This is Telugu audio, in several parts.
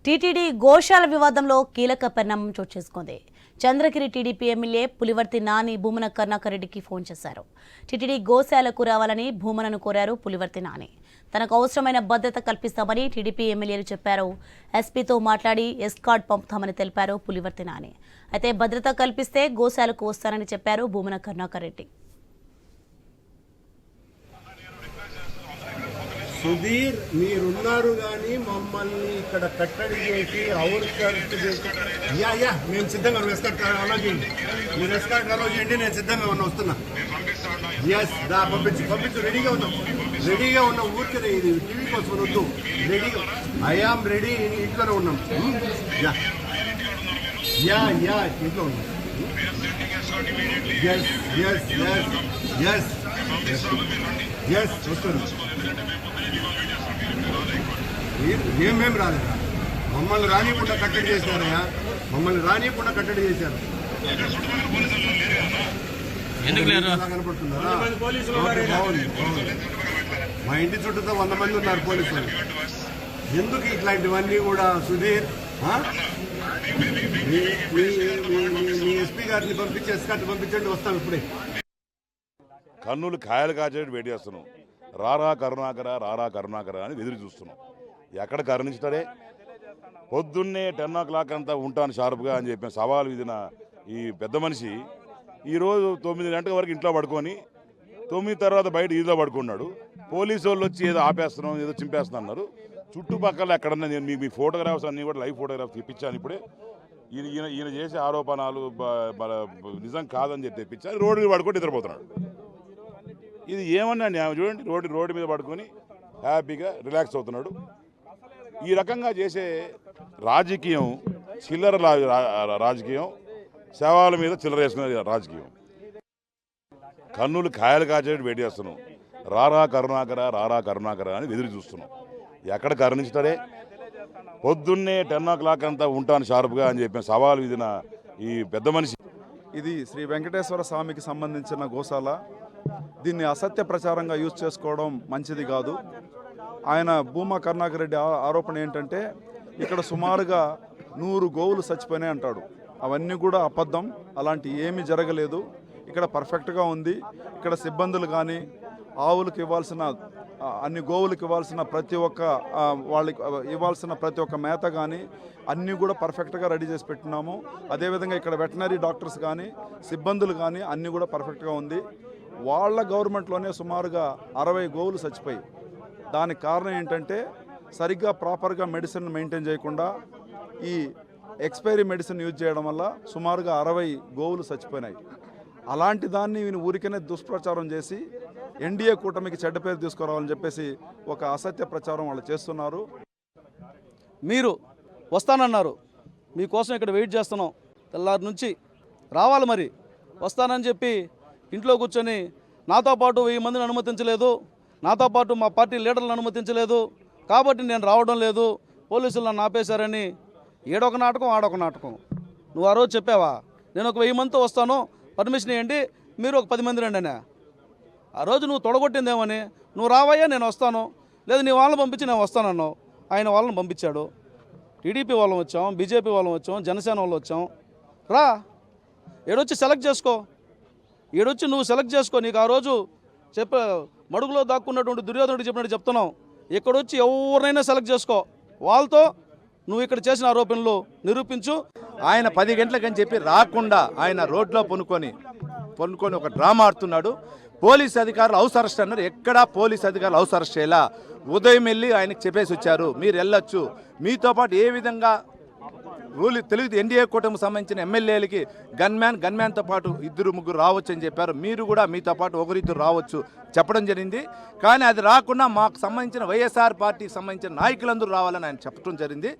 టీటీడీ గోశాల వివాదంలో కీలక పరిణామం చోటు చేసుకుంది. చంద్రగిరి టీడీపీ ఎమ్మెల్యే పులివర్తి నాని భూమన కరుణాకర్ రెడ్డికి ఫోన్ చేశారు. టీటీడీ గోశాలకు రావాలని భూమనను కోరారు పులివర్తి నాని. తనకు అవసరమైన భద్రత కల్పిస్తామని టీడీపీ ఎమ్మెల్యేలు చెప్పారు. ఎస్పీతో మాట్లాడి ఎస్కార్డ్ పంపుతామని తెలిపారు పులివర్తి నాని. అయితే భద్రత కల్పిస్తే గోశాలకు వస్తానని చెప్పారు భూమన కరుణాకర్ రెడ్డి. సుధీర్ మీరున్నారు కానీ మమ్మల్ని ఇక్కడ కట్టడి చేసి అవుట్స్కర్ట్ చేసి మేము సిద్ధంగా ఎస్కార్ట్ అలో చేయండి. మీరు ఎస్కార్ట్ అలో చేయండి, నేను సిద్ధంగా వస్తున్నా. ఎస్ పంపించు రెడీగా ఉన్నాం ఊరికే ఇది టీవీ కోసం వద్దు. రెడీగా ఐఆమ్ రెడీ, ఇంట్లోనే ఉన్నాం. ఇంట్లో ఉన్నాం. ఎస్ వస్తున్నాం. ఏమేం రాలేదా? మమ్మల్ని రానియకుండా కట్టడి చేశారయ్యా, మమ్మల్ని రానియకుండా కట్టడి చేశారు. కనపడుతున్నారా? బాగుంది. మా ఇంటి చుట్టూతో 100 మంది ఉన్నారు పోలీసులు. ఎందుకు ఇట్లాంటివన్నీ కూడా? సుధీర్ మీ ఎస్పీ గారిని పంపించి ఎస్కార్ట్ పంపించండి, వస్తాం ఇప్పుడే. కన్నులు కాయలు కాచేటి వెయిట్ చేస్తున్నాం. రారా కరుణాకర అని ఎదురు చూస్తున్నాం. ఎక్కడ కరుణిస్తాడే? పొద్దున్నే 10 o'clock అంతా ఉంటాను షార్ప్గా అని చెప్పిన సవాల్ విధిన ఈ పెద్ద మనిషి ఈరోజు 9 గంటల వరకు ఇంట్లో పడుకొని 9 తర్వాత బయట ఈదులో పడుకున్నాడు. పోలీసు వాళ్ళు వచ్చి ఏదో ఆపేస్తున్నాం, ఏదో చింపేస్తున్నాం అన్నారు. చుట్టుపక్కల ఎక్కడన్నా నేను మీ ఫోటోగ్రాఫ్స్ అన్నీ కూడా లైవ్ ఫోటోగ్రాఫ్స్ తెప్పించాను. ఇప్పుడే ఈయన చేసే ఆరోపణలు నిజం కాదని చెప్పి తెప్పించాను. రోడ్డు మీద పడుకొని నిద్రపోతున్నాడు. ఇది ఏమన్నా న్యాయం? చూడండి, రోడ్డు మీద పడుకొని హ్యాపీగా రిలాక్స్ అవుతున్నాడు. ఈ రకంగా చేసే రాజకీయం చిల్లర రాజకీయం, శవాల మీద చిల్లర వేసుకునే రాజకీయం. కన్నులు కాయలు కాచేటి వెయిట్ చేస్తున్నాం. రారా కరుణాకర అని ఎదురు చూస్తున్నాం. ఎక్కడ కరుణిస్తాడే? పొద్దున్నే 10 o'clock అంతా ఉంటాను షార్ప్గా అని చెప్పిన సవాల్ విధిన ఈ పెద్ద మనిషి. ఇది శ్రీ వెంకటేశ్వర స్వామికి సంబంధించిన గోశాల. దీన్ని అసత్య ప్రచారంగా యూజ్ చేసుకోవడం మంచిది కాదు. ఆయన భూమా కరుణాకర్ రెడ్డి ఆరోపణ ఏంటంటే ఇక్కడ సుమారుగా 100 గోవులు చచ్చిపోయినాయి అంటాడు. అవన్నీ కూడా అబద్ధం. అలాంటి ఏమీ జరగలేదు. ఇక్కడ పర్ఫెక్ట్గా ఉంది. ఇక్కడ సిబ్బందులు కానీ ఆవులకు ఇవ్వాల్సిన అన్ని గోవులకు ఇవ్వాల్సిన ప్రతి ఒక్క వాళ్ళకి ఇవ్వాల్సిన ప్రతి ఒక్క మేత కానీ అన్నీ కూడా పర్ఫెక్ట్గా రెడీ చేసి పెట్టినాము. అదేవిధంగా ఇక్కడ వెటనరీ డాక్టర్స్ కానీ సిబ్బందులు కానీ అన్నీ కూడా పర్ఫెక్ట్గా ఉంది. వాళ్ళ గవర్నమెంట్లోనే సుమారుగా 60 గోవులు చచ్చిపోయి. దానికి కారణం ఏంటంటే సరిగ్గా ప్రాపర్గా మెడిసిన్ మెయింటైన్ చేయకుండా ఈ ఎక్స్పైరీ మెడిసిన్ యూజ్ చేయడం వల్ల సుమారుగా 60 గోవులు చచ్చిపోయినాయి. అలాంటి దాన్ని ఈయన ఊరికనే దుష్ప్రచారం చేసి ఎన్డీఏ కూటమికి చెడ్డ పేరు తీసుకురావాలని చెప్పేసి ఒక అసత్య ప్రచారం వాళ్ళు చేస్తున్నారు. మీరు వస్తానన్నారు, మీకోసం ఇక్కడ వెయిట్ చేస్తున్నాం. తెల్లారి నుంచి రావాలి, మరి వస్తానని చెప్పి ఇంట్లో కూర్చొని నాతో పాటు 1000 మందిని అనుమతించలేదు, నాతో పాటు మా పార్టీ లీడర్లను అనుమతించలేదు, కాబట్టి నేను రావడం లేదు, పోలీసులు నన్ను ఆపేశారని ఏడొక నాటకం ఆడొక నాటకం. నువ్వు ఆ రోజు చెప్పావా, నేను ఒక 1000 మందితో వస్తాను, పర్మిషన్ ఇవ్వండి, మీరు ఒక 10 మంది రండి అనే. ఆ రోజు నువ్వు తొడగొట్టిందేమని, నువ్వు రావయ్యా నేను వస్తాను, లేదు నీ వాళ్ళని పంపించి నేను వస్తానన్నావు. ఆయన వాళ్ళని పంపించాడు. టీడీపీ వాళ్ళం వచ్చాం, బీజేపీ వాళ్ళం వచ్చాం, జనసేన వాళ్ళు వచ్చాం. రా, ఏడొచ్చి సెలెక్ట్ చేసుకో, ఏడొచ్చి నువ్వు సెలెక్ట్ చేసుకో. నీకు ఆ రోజు మడుగులో దాక్కున్నటువంటి దుర్యోధనుడికి చెప్పినట్టు చెప్తున్నావు. ఇక్కడొచ్చి ఎవరినైనా సెలెక్ట్ చేసుకో, వాళ్ళతో నువ్వు ఇక్కడ చేసిన ఆరోపణలు నిరూపించు. ఆయన 10 గంటలకని చెప్పి రాకుండా ఆయన రోడ్లో పొనుకొని ఒక డ్రామా ఆడుతున్నాడు. పోలీస్ అధికారులు హౌస్ అరెస్ట్ అన్నారు. ఎక్కడా పోలీస్ అధికారులు హౌస్ అరెస్ట్ చేయాల. ఉదయం వెళ్ళి ఆయనకు చెప్పేసి వచ్చారు, మీరు వెళ్ళొచ్చు. మీతో పాటు ఏ విధంగా తెలుగు ఎన్డీఏ కూటమికి సంబంధించిన ఎమ్మెల్యేలకి గన్మ్యాన్తో పాటు 2-3 రావచ్చు అని చెప్పారు. మీరు కూడా మీతో పాటు 1-2 రావచ్చు చెప్పడం జరిగింది. కానీ అది రాకుండా మాకు సంబంధించిన వైఎస్ఆర్ పార్టీకి సంబంధించిన నాయకులందరూ రావాలని ఆయన చెప్పడం జరిగింది.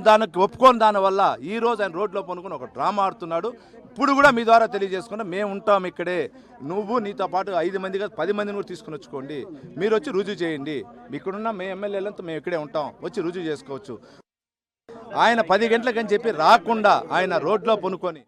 దానికి ఒప్పుకోని దానివల్ల ఈరోజు ఆయన రోడ్లో పొనుకొని ఒక డ్రామా ఆడుతున్నాడు. ఇప్పుడు కూడా మీ ద్వారా తెలియజేసుకున్నా, మేము ఉంటాం ఇక్కడే, నువ్వు నీతో పాటు 5 మంది 10 మందిని కూడా తీసుకుని వచ్చుకోండి, మీరు వచ్చి రుజువు చేయండి, ఇక్కడున్న మేము ఎమ్మెల్యేలంతా మేము ఇక్కడే ఉంటాం, వచ్చి రుజువు చేసుకోవచ్చు. ఆయన 10 గంటలకని చెప్పి రాకుండా ఆయన రోడ్లో పొనుకొని